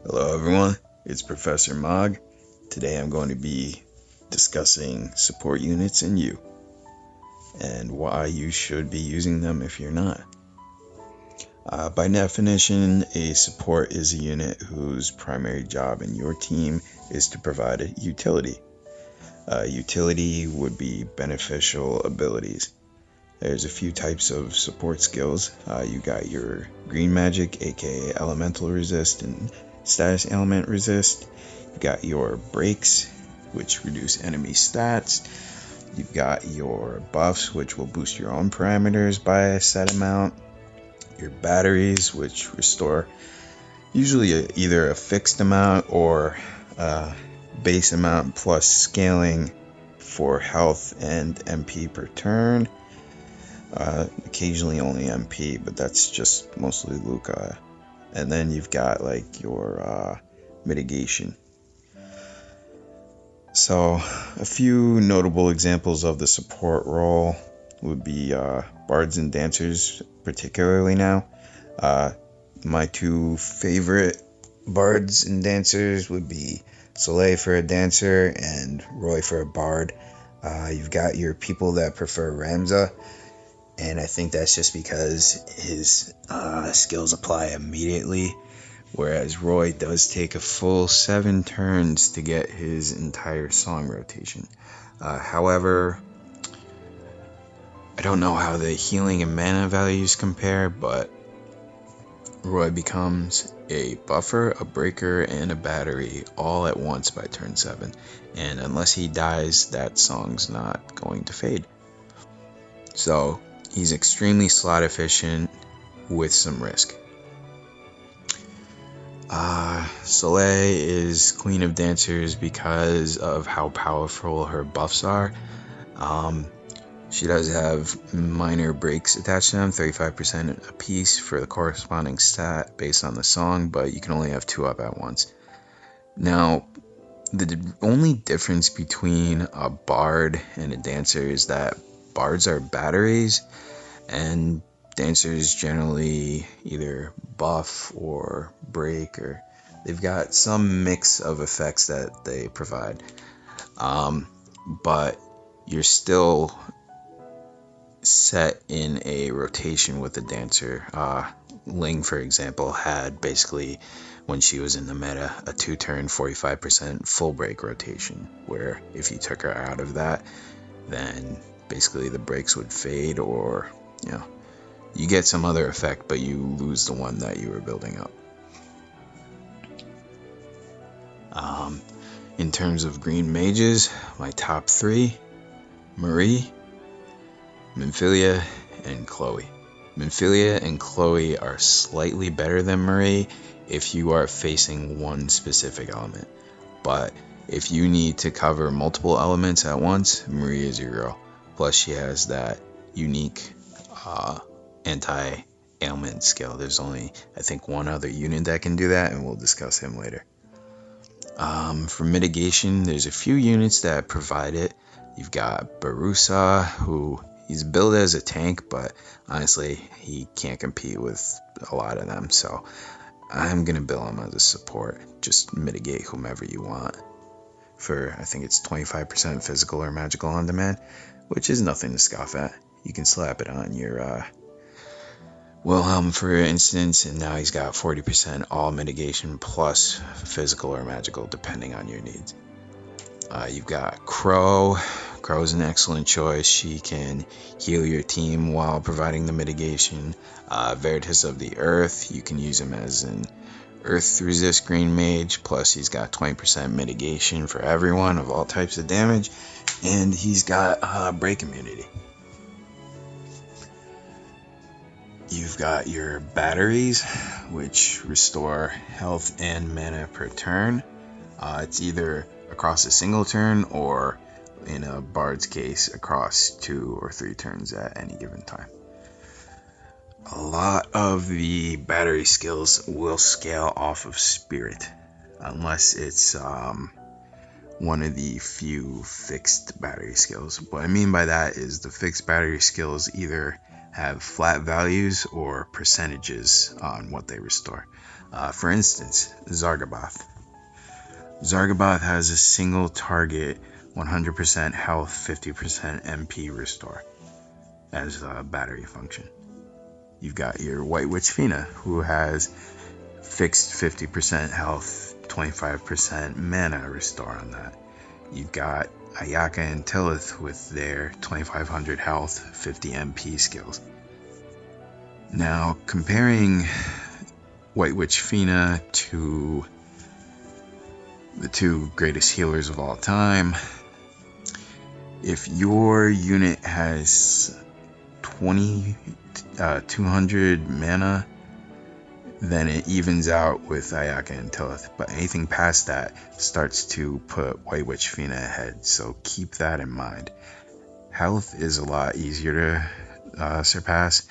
Hello, everyone. It's Professor Mog. Today I'm going to be discussing support units in you and why you should be using them if you're not. By definition, a support is a unit whose primary job in your team is to provide a utility. Utility would be beneficial abilities. There's a few types of support skills. You got your green magic, aka elemental resist and status ailment resist. You got your breaks, which reduce enemy stats. You've got your buffs, which will boost your own parameters by a set amount. Your batteries, which restore usually either a fixed amount or a base amount plus scaling for health and MP per turn. Occasionally only MP, but that's just mostly Luca. And then you've got like your mitigation. So a few notable examples of the support role would be bards and dancers, particularly now. My two favorite bards and dancers would be Soleil for a dancer and Roy for a bard. You've got your people that prefer Ramza, and I think that's just because his skills apply immediately, whereas Roy does take a full 7 turns to get his entire song rotation. However, I don't know how the healing and mana values compare, but Roy becomes a buffer, a breaker, and a battery all at once by turn 7, and unless he dies, that song's not going to fade. So he's extremely slot efficient with some risk. Soleil is Queen of Dancers because of how powerful her buffs are. She does have minor breaks attached to them, 35% a piece for the corresponding stat based on the song, but you can only have 2 up at once. Now, the only difference between a bard and a dancer is that bards are batteries and dancers generally either buff or break, or they've got some mix of effects that they provide. But you're still set in a rotation with the dancer. Ling, for example, had basically, when she was in the meta, a 2-turn 45% full break rotation, where if you took her out of that, then basically the breaks would fade, or you get some other effect, but you lose the one that you were building up. In terms of green mages, my top 3: Marie, Minfilia, and Chloe. Minfilia and Chloe are slightly better than Marie if you are facing one specific element, but if you need to cover multiple elements at once, Marie is your girl. Plus she has that unique anti-ailment skill. There's only, I think, one other unit that can do that, and we'll discuss him later. For mitigation, there's a few units that provide it. You've got Barusa, who he's billed as a tank, but honestly, he can't compete with a lot of them, so I'm going to bill him as a support. Just mitigate whomever you want for, I think it's 25% physical or magical on demand, which is nothing to scoff at. You can slap it on your Wilhelm, for instance, and now he's got 40% all mitigation plus physical or magical, depending on your needs. You've got Crow. Crow's an excellent choice. She can heal your team while providing the mitigation. Veritas of the Earth, you can use him as an Earth resist green mage, plus he's got 20% mitigation for everyone of all types of damage, and he's got break immunity. You've got your batteries, which restore health and mana per turn. It's either across a single turn, or in a bard's case, across 2 or 3 turns at any given time. A lot of the battery skills will scale off of spirit, unless it's one of the few fixed battery skills. What I mean by that is the fixed battery skills either have flat values or percentages on what they restore. For instance, Zargaboth. Zargaboth has a single target 100% health, 50% MP restore as a battery function. You've got your White Witch Fina, who has fixed 50% health, 25% mana restore on that. You've got Ayaka and Tilith with their 2500 health, 50 MP skills. Now, comparing White Witch Fina to the two greatest healers of all time, if your unit has 200 mana, then it evens out with Ayaka and Tilith, but anything past that starts to put White Witch Fina ahead, so keep that in mind. Health is a lot easier to surpass,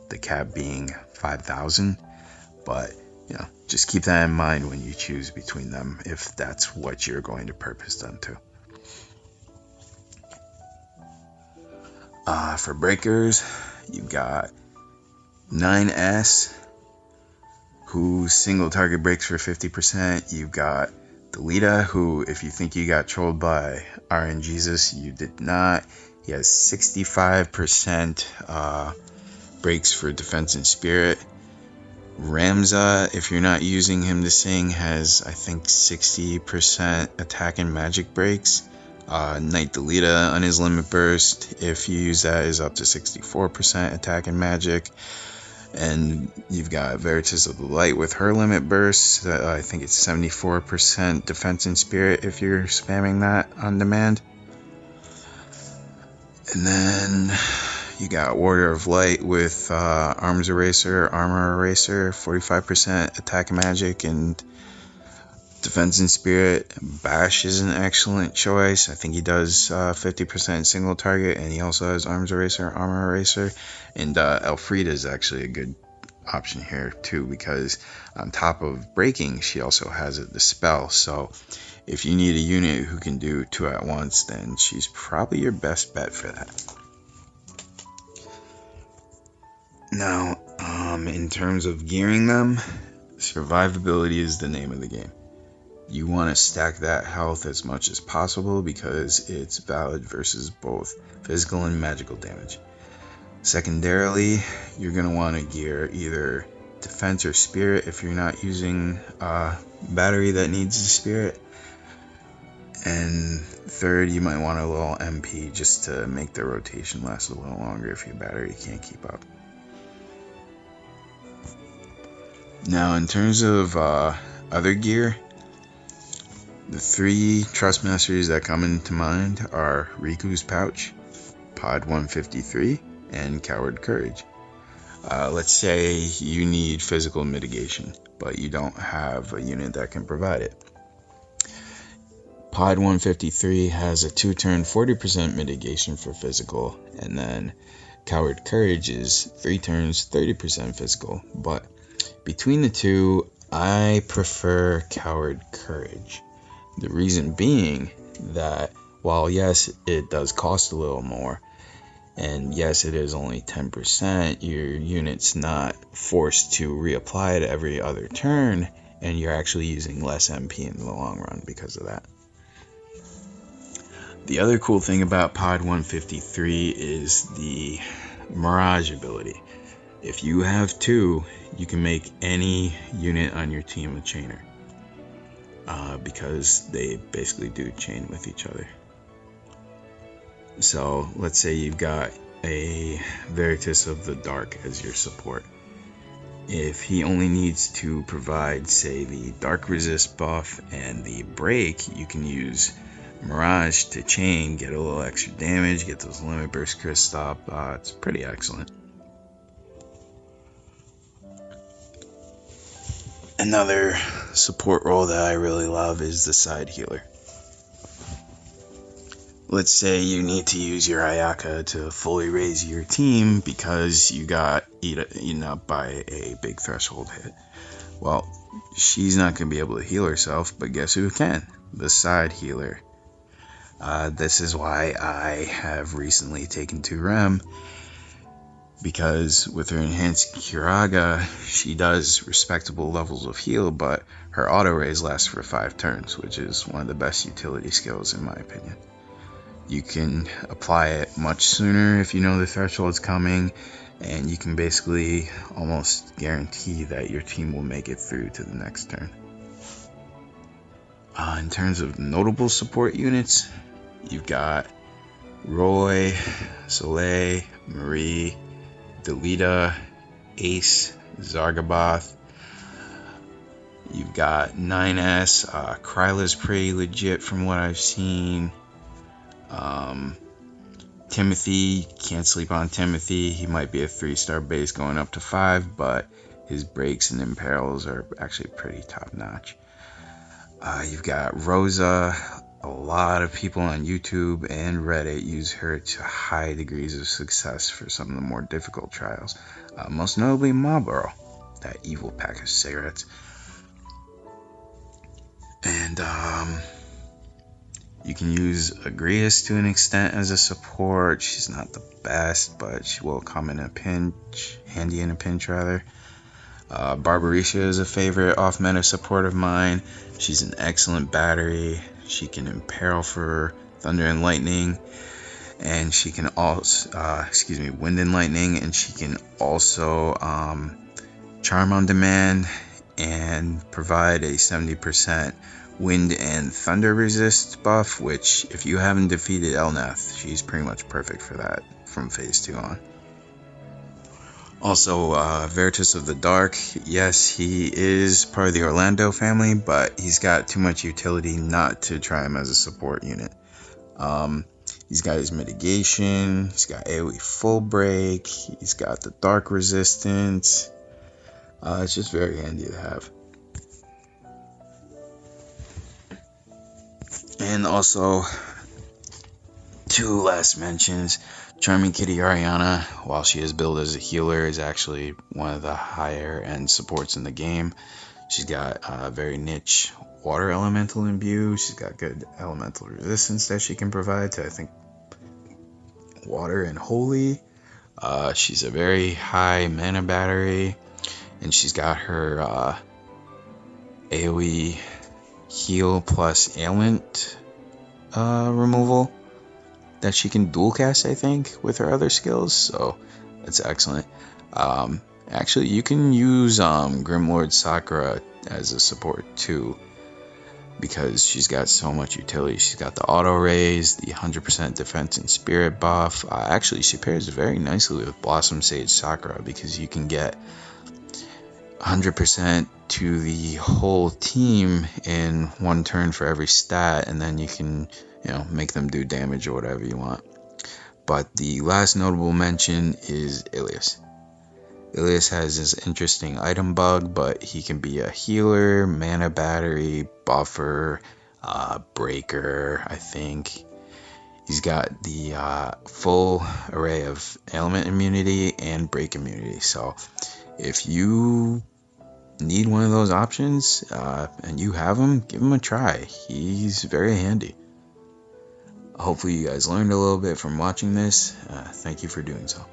the cap being 5,000, but just keep that in mind when you choose between them, if that's what you're going to purpose them to. For breakers, you've got 9S, who single target breaks for 50%. You've got Delita, who, if you think you got trolled by RNGesus, you did not. He has 65% breaks for defense and spirit. Ramza, if you're not using him to sing, has I think 60% attack and magic breaks. Knight Delita on his limit burst, if you use that, is up to 64% attack and magic. And you've got Veritas of the Light with her limit burst. I think it's 74% defense and spirit if you're spamming that on demand. And then you got Warrior of Light with Arms Eraser, Armor Eraser, 45% attack and magic and defense and spirit. Bash is an excellent choice. I think he does 50% single target, and he also has Arms Eraser, Armor Eraser. And Elfrida is actually a good option here too, because on top of breaking, she also has the spell. So if you need a unit who can do two at once, then she's probably your best bet for that. Now, in terms of gearing them, survivability is the name of the game. You want to stack that health as much as possible because it's valid versus both physical and magical damage. Secondarily, you're going to want to gear either defense or spirit if you're not using a battery that needs the spirit. And third, you might want a little MP just to make the rotation last a little longer if your battery can't keep up. Now, in terms of other gear, the three Trustmasters that come into mind are Riku's Pouch, Pod 153, and Coward Courage. Let's say you need physical mitigation, but you don't have a unit that can provide it. Pod 153 has a 2-turn 40% mitigation for physical, and then Coward Courage is 3 turns 30% physical, but between the two, I prefer Coward Courage. The reason being that while yes, it does cost a little more, and yes, it is only 10%, your unit's not forced to reapply it every other turn, and you're actually using less MP in the long run because of that. The other cool thing about Pod 153 is the Mirage ability. If you have 2, you can make any unit on your team a chainer, because they basically do chain with each other. So let's say you've got a Veritas of the Dark as your support. If he only needs to provide, say, the Dark Resist buff and the break, you can use Mirage to chain, get a little extra damage, get those limit burst crits up. It's pretty excellent. Another support role that I really love is the side healer. Let's say you need to use your Ayaka to fully raise your team because you got eaten up by a big threshold hit. Well, she's not going to be able to heal herself, but guess who can? The side healer. This is why I have recently taken to Rem because with her enhanced Curaga, she does respectable levels of heal, but her auto raise lasts for 5 turns, which is one of the best utility skills in my opinion. You can apply it much sooner if you know the threshold's coming, and you can basically almost guarantee that your team will make it through to the next turn. In terms of notable support units, you've got Roy, Soleil, Marie, Delita, Ace, Zargaboth. You've got 9S. Kryla's pretty legit from what I've seen. Timothy, can't sleep on Timothy. He might be a 3-star base going up to 5, but his breaks and imperils are actually pretty top notch. You've got Rosa. A lot of people on YouTube and Reddit use her to high degrees of success for some of the more difficult trials. Most notably Marlboro, that evil pack of cigarettes. And you can use Agrias to an extent as a support. She's not the best, but she will come in a pinch, handy in a pinch rather. Barbarisha is a favorite off-meta support of mine. She's an excellent battery. She can imperil for Thunder and Lightning, and she can also, Wind and Lightning, and she can also Charm on Demand and provide a 70% Wind and Thunder resist buff, which if you haven't defeated Elnath, she's pretty much perfect for that from phase 2 on. Also, Veritas of the Dark, yes, he is part of the Orlando family, but he's got too much utility not to try him as a support unit. He's got his mitigation, he's got AoE full break, he's got the dark resistance. It's just very handy to have. And also, 2 last mentions. Charming Kitty Ariana, while she is billed as a healer, is actually one of the higher end supports in the game. She's got a very niche water elemental imbue. She's got good elemental resistance that she can provide to, I think, water and holy. She's a very high mana battery, and she's got her AoE heal plus ailment removal that she can dual cast, I think, with her other skills, so that's excellent. Actually, you can use Grimlord Sakura as a support too, because she's got so much utility. She's got the auto raise, the 100% defense and spirit buff. Actually, she pairs very nicely with Blossom Sage Sakura, because you can get 100% to the whole team in 1 turn for every stat, and then you can make them do damage or whatever you want. But the last notable mention is Ilias. Ilias has this interesting item bug, but he can be a healer, mana battery, buffer, breaker, I think. He's got the full array of ailment immunity and break immunity. So if you need one of those options and you have him, give him a try. He's very handy. Hopefully you guys learned a little bit from watching this. Thank you for doing so.